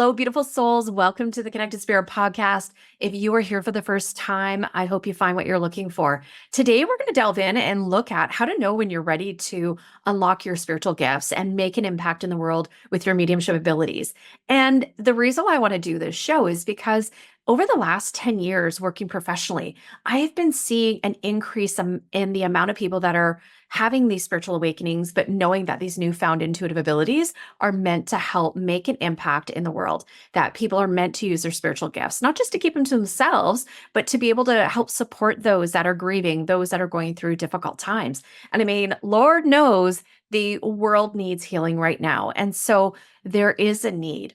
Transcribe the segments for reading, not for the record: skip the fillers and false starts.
Hello, beautiful souls. Welcome to the Connected Spirit podcast. If you are here for the first time, I hope you find what you're looking for. Today, we're going to delve in and look at how to know when you're ready to unlock your spiritual gifts and make an impact in the world with your mediumship abilities. And the reason why I want to do this show is because over the last 10 years working professionally, I have been seeing an increase in the amount of people that are having these spiritual awakenings, but knowing that these newfound intuitive abilities are meant to help make an impact in the world, that people are meant to use their spiritual gifts, not just to keep them to themselves, but to be able to help support those that are grieving, those that are going through difficult times. And I mean, Lord knows the world needs healing right now. And so there is a need.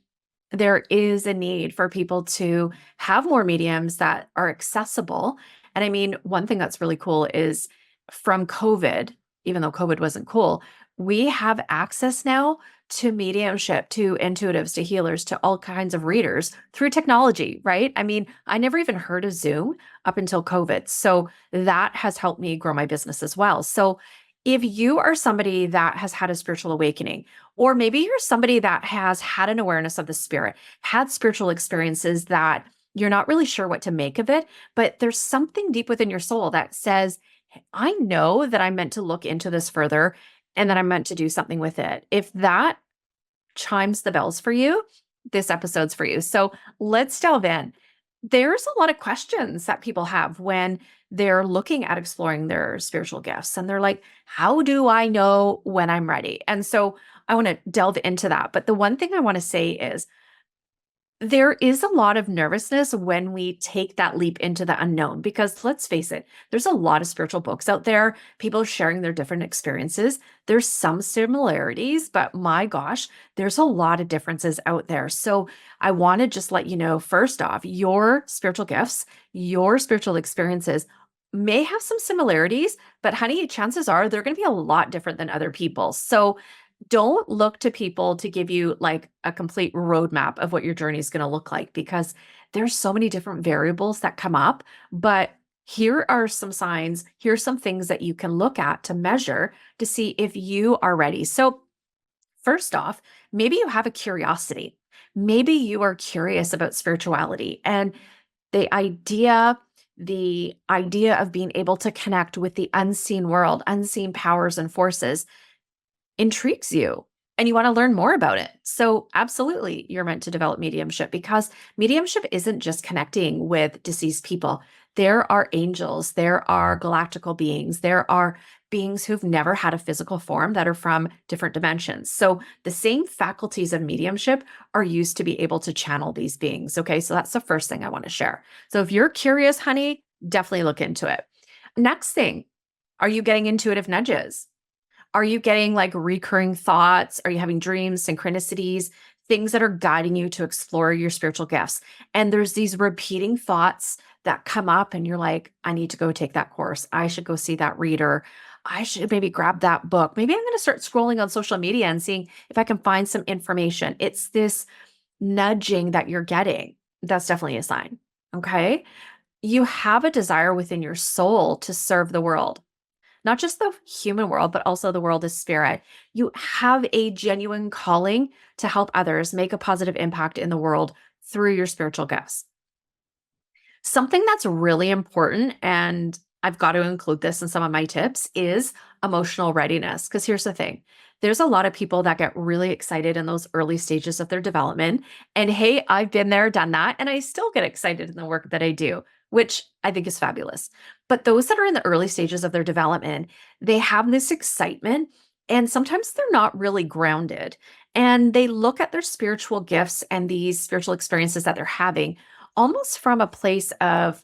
There is a need for people to have more mediums that are accessible. And I mean, one thing that's really cool is from COVID, even though COVID wasn't cool, we have access now to mediumship, to intuitives, to healers, to all kinds of readers through technology, right? I mean, I never even heard of Zoom up until COVID. So that has helped me grow my business as well. So if you are somebody that has had a spiritual awakening, or maybe you're somebody that has had an awareness of the spirit, had spiritual experiences that you're not really sure what to make of it, but there's something deep within your soul that says, I know that I'm meant to look into this further and that I'm meant to do something with it. If that chimes the bells for you, this episode's for you. So let's delve in. There's a lot of questions that people have when they're looking at exploring their spiritual gifts. And they're like, how do I know when I'm ready? And so I want to delve into that. But the one thing I want to say is there is a lot of nervousness when we take that leap into the unknown, because let's face it, there's a lot of spiritual books out there, people sharing their different experiences. There's some similarities, but my gosh, there's a lot of differences out there. So I want to just let you know, first off, your spiritual gifts, your spiritual experiences may have some similarities, but honey, chances are they're going to be a lot different than other people. So don't look to people to give you like a complete roadmap of what your journey is going to look like, because there's so many different variables that come up. But here are some signs. Here's some things that you can look at to measure to see if you are ready. So first off, maybe you have a curiosity. Maybe you are curious about spirituality and the idea the idea of being able to connect with the unseen world, unseen powers and forces intrigues you and you want to learn more about it. So absolutely, you're meant to develop mediumship, because mediumship isn't just connecting with deceased people. There are angels, there are galactical beings, there are beings who've never had a physical form that are from different dimensions. So the same faculties of mediumship are used to be able to channel these beings. Okay, so that's the first thing I want to share. So if you're curious, honey, definitely look into it. Next thing, are you getting intuitive nudges? Are you getting like recurring thoughts? Are you having dreams, synchronicities, things that are guiding you to explore your spiritual gifts? And there's these repeating thoughts that come up and you're like, I need to go take that course. I should go see that reader. I should maybe grab that book. Maybe I'm going to start scrolling on social media and seeing if I can find some information. It's this nudging that you're getting. That's definitely a sign. Okay. You have a desire within your soul to serve the world, not just the human world, but also the world of spirit. You have a genuine calling to help others make a positive impact in the world through your spiritual gifts. Something that's really important, and I've got to include this in some of my tips, is emotional readiness. Because here's the thing. There's a lot of people that get really excited in those early stages of their development. And hey, I've been there, done that, and I still get excited in the work that I do, which I think is fabulous. But those that are in the early stages of their development, they have this excitement, and sometimes they're not really grounded. And they look at their spiritual gifts and these spiritual experiences that they're having almost from a place of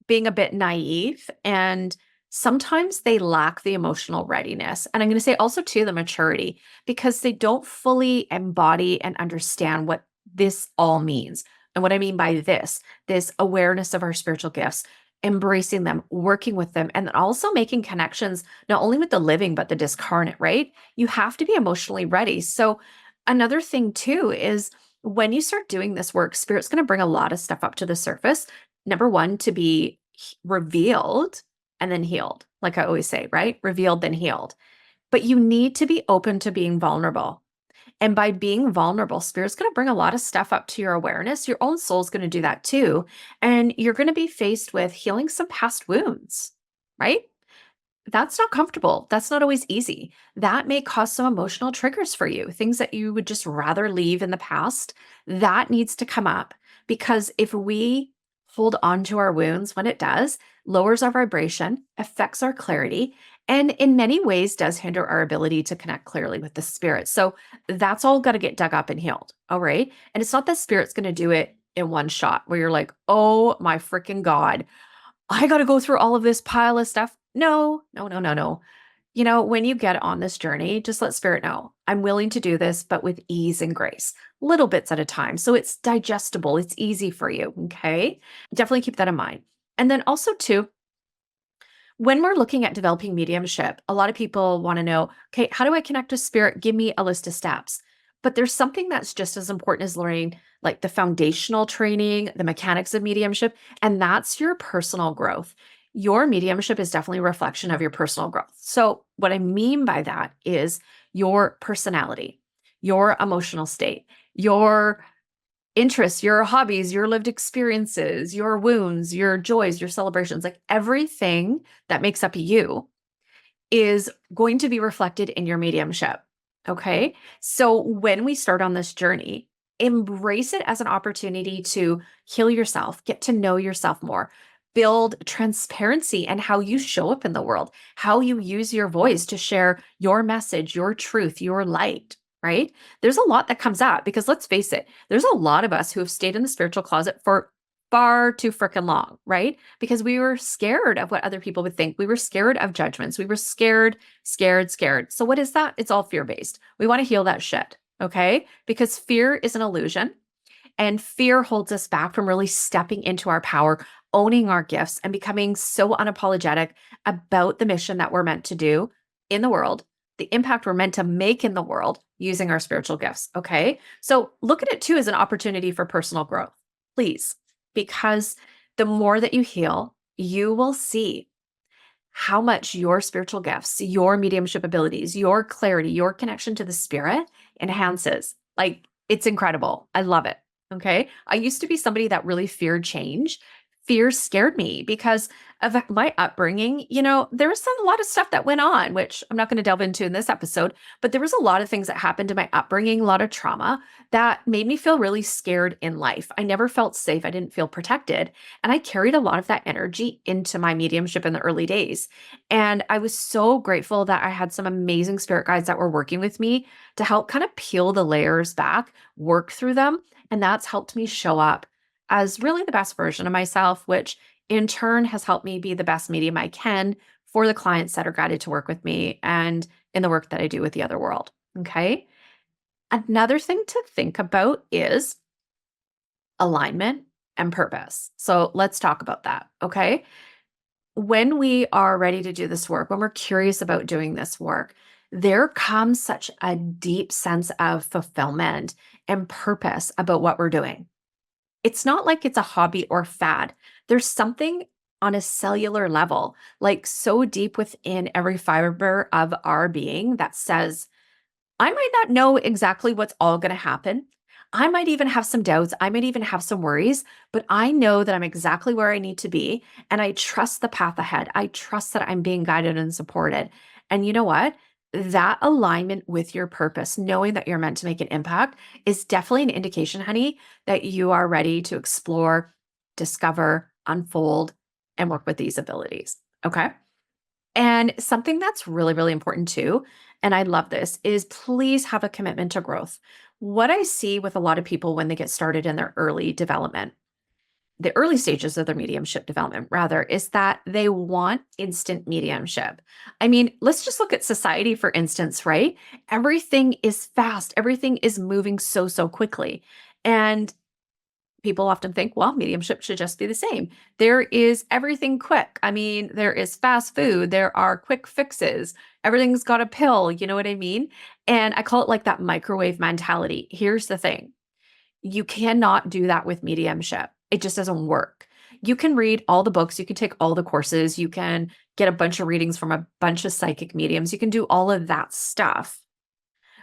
being a bit naive, and sometimes they lack the emotional readiness. And I'm going to say also too, the maturity, because they don't fully embody and understand what this all means. And what I mean by this awareness of our spiritual gifts, embracing them, working with them, and then also making connections, not only with the living, but the discarnate, right? You have to be emotionally ready. So another thing too is when you start doing this work, Spirit's going to bring a lot of stuff up to the surface. Number one, to be revealed and then healed. Like I always say, right? Revealed, then healed. But you need to be open to being vulnerable. And by being vulnerable, Spirit's going to bring a lot of stuff up to your awareness. Your own soul's going to do that too. And you're going to be faced with healing some past wounds, right? That's not comfortable. That's not always easy. That may cause some emotional triggers for you, things that you would just rather leave in the past. That needs to come up because if we hold on to our wounds when it does, lowers our vibration, affects our clarity, and in many ways does hinder our ability to connect clearly with the spirit. So that's all got to get dug up and healed. All right. And it's not that spirit's going to do it in one shot where you're like, oh my freaking God, I got to go through all of this pile of stuff. No, no, no, no, no. When you get on this journey, just let spirit know I'm willing to do this, but with ease and grace, little bits at a time. So it's digestible, it's easy for you. Okay. Definitely keep that in mind. And then also, too, when we're looking at developing mediumship, a lot of people want to know, okay, how do I connect with spirit? Give me a list of steps. But there's something that's just as important as learning like the foundational training, the mechanics of mediumship, and that's your personal growth. Your mediumship is definitely a reflection of your personal growth. So, what I mean by that is your personality, your emotional state, your interests, your hobbies, your lived experiences, your wounds, your joys, your celebrations, like everything that makes up you is going to be reflected in your mediumship. Okay. So when we start on this journey, embrace it as an opportunity to heal yourself, get to know yourself more, build transparency and how you show up in the world, how you use your voice to share your message, your truth, your light, right? There's a lot that comes out because let's face it, there's a lot of us who have stayed in the spiritual closet for far too freaking long, right? Because we were scared of what other people would think. We were scared of judgments. We were scared, scared, scared. So what is that? It's all fear-based. We want to heal that shit, okay? Because fear is an illusion and fear holds us back from really stepping into our power, owning our gifts and becoming so unapologetic about the mission that we're meant to do in the world, the impact we're meant to make in the world using our spiritual gifts, okay? So look at it too as an opportunity for personal growth, please. Because the more that you heal, you will see how much your spiritual gifts, your mediumship abilities, your clarity, your connection to the spirit enhances. Like it's incredible. I love it. Okay. I used to be somebody that really feared change. Fear scared me because of my upbringing. There was a lot of stuff that went on, which I'm not going to delve into in this episode, but there was a lot of things that happened in my upbringing, a lot of trauma that made me feel really scared in life. I never felt safe. I didn't feel protected. And I carried a lot of that energy into my mediumship in the early days. And I was so grateful that I had some amazing spirit guides that were working with me to help kind of peel the layers back, work through them. And that's helped me show up as really the best version of myself, which in turn has helped me be the best medium I can for the clients that are guided to work with me and in the work that I do with the other world. Okay. Another thing to think about is alignment and purpose. So let's talk about that. Okay. When we are ready to do this work, when we're curious about doing this work, there comes such a deep sense of fulfillment and purpose about what we're doing. It's not like it's a hobby or fad. There's something on a cellular level, like so deep within every fiber of our being that says, I might not know exactly what's all going to happen. I might even have some doubts. I might even have some worries, but I know that I'm exactly where I need to be. And I trust the path ahead. I trust that I'm being guided and supported. And you know what? That alignment with your purpose, knowing that you're meant to make an impact, is definitely an indication, honey, that you are ready to explore, discover, unfold, and work with these abilities. Okay. And something that's really, really important too, and I love this, is please have a commitment to growth. What I see with a lot of people when they get started in their early development, the early stages of their mediumship development, rather, is that they want instant mediumship. I mean, let's just look at society, for instance, right? Everything is fast, everything is moving so, so quickly. And people often think, well, mediumship should just be the same. There is everything quick. I mean, there is fast food, there are quick fixes, everything's got a pill. You know what I mean? And I call it like that microwave mentality. Here's the thing, you cannot do that with mediumship. It just doesn't work. You can read all the books, you can take all the courses, you can get a bunch of readings from a bunch of psychic mediums, you can do all of that stuff.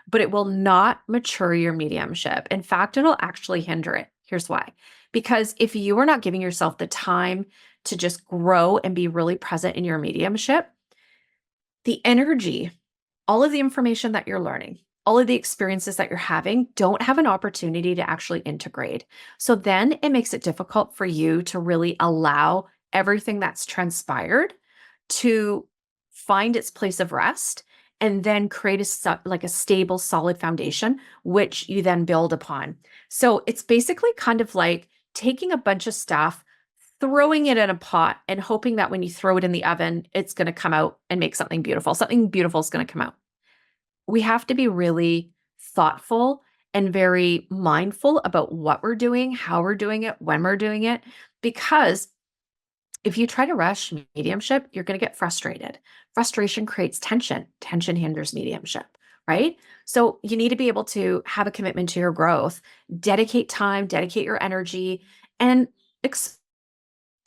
but it will not mature your mediumship. In fact, it'll actually hinder it. Here's why. Because if you are not giving yourself the time to just grow and be really present in your mediumship, the energy, all of the information that you're learning, all of the experiences that you're having don't have an opportunity to actually integrate. So then it makes it difficult for you to really allow everything that's transpired to find its place of rest and then create like a stable, solid foundation, which you then build upon. So it's basically kind of like taking a bunch of stuff, throwing it in a pot and hoping that when you throw it in the oven, it's going to come out and make something beautiful. Something beautiful is going to come out. We have to be really thoughtful and very mindful about what we're doing, how we're doing it, when we're doing it, because if you try to rush mediumship, you're going to get frustrated. Frustration creates tension. Tension hinders mediumship, right? So you need to be able to have a commitment to your growth, dedicate time, dedicate your energy, and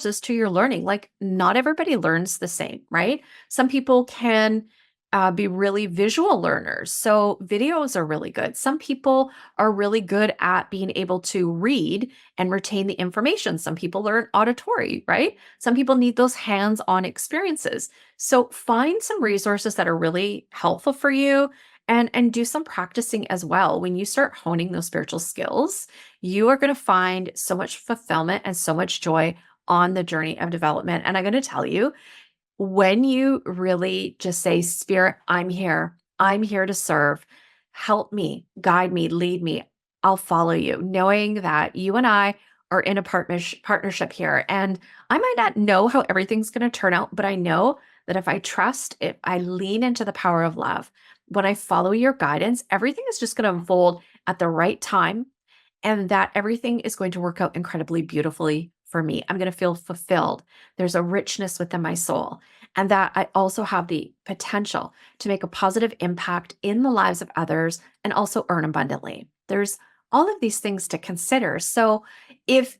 to your learning. Like, not everybody learns the same, right? Some people can be really visual learners. So videos are really good. Some people are really good at being able to read and retain the information. Some people learn auditory, right? Some people need those hands-on experiences. So find some resources that are really helpful for you and do some practicing as well. When you start honing those spiritual skills, you are going to find so much fulfillment and so much joy on the journey of development. And I'm going to tell you, when you really just say, Spirit, I'm here to serve, help me, guide me, lead me, I'll follow you, knowing that you and I are in a partnership here. And I might not know how everything's going to turn out, but I know that if I trust, if I lean into the power of love, when I follow your guidance, everything is just going to unfold at the right time, and that everything is going to work out incredibly beautifully for me. I'm going to feel fulfilled. There's a richness within my soul, and that I also have the potential to make a positive impact in the lives of others and also earn abundantly. There's all of these things to consider. So if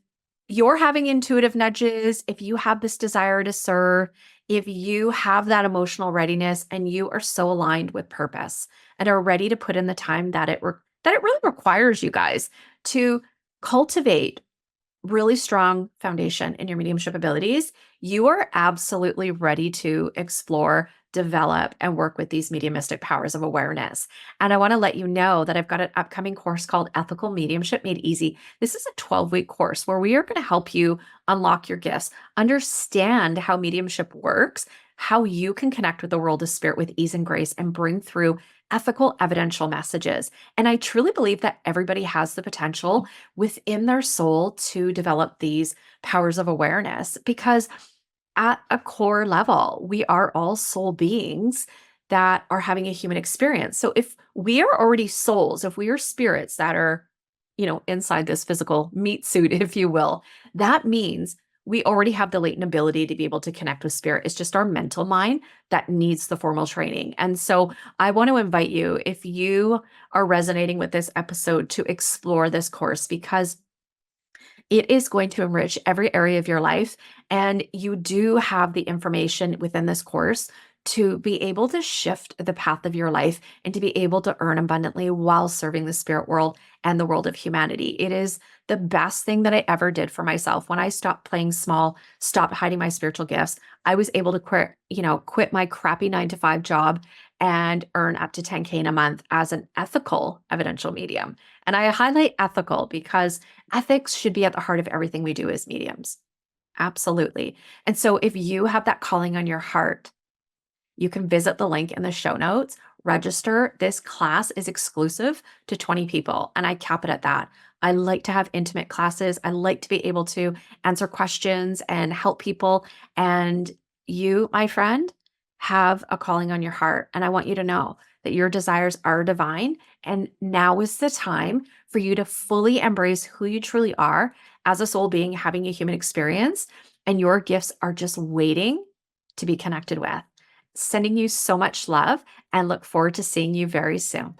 you're having intuitive nudges, if you have this desire to serve, if you have that emotional readiness and you are so aligned with purpose and are ready to put in the time that it really requires you guys to cultivate really strong foundation in your mediumship abilities, you are absolutely ready to explore, develop, and work with these mediumistic powers of awareness. And I want to let you know that I've got an upcoming course called Ethical Mediumship Made Easy. This is a 12-week course where we are going to help you unlock your gifts, understand how mediumship works, how you can connect with the world of spirit with ease and grace, and bring through ethical, evidential messages. And I truly believe that everybody has the potential within their soul to develop these powers of awareness, because at a core level, we are all soul beings that are having a human experience. So if we are already souls, if we are spirits that are, inside this physical meat suit, if you will, that means we already have the latent ability to be able to connect with spirit. It's just our mental mind that needs the formal training. And so I want to invite you, if you are resonating with this episode, to explore this course, because it is going to enrich every area of your life. And you do have the information within this course to be able to shift the path of your life and to be able to earn abundantly while serving the spirit world and the world of humanity. It is the best thing that I ever did for myself. When I stopped playing small, stopped hiding my spiritual gifts, I was able to quit my crappy 9-to-5 job and earn up to 10K in a month as an ethical evidential medium. And I highlight ethical because ethics should be at the heart of everything we do as mediums. Absolutely. And so if you have that calling on your heart, you can visit the link in the show notes, register. This class is exclusive to 20 people, and I cap it at that. I like to have intimate classes. I like to be able to answer questions and help people. And you, my friend, have a calling on your heart. And I want you to know that your desires are divine. And now is the time for you to fully embrace who you truly are as a soul being having a human experience. And your gifts are just waiting to be connected with. Sending you so much love and look forward to seeing you very soon.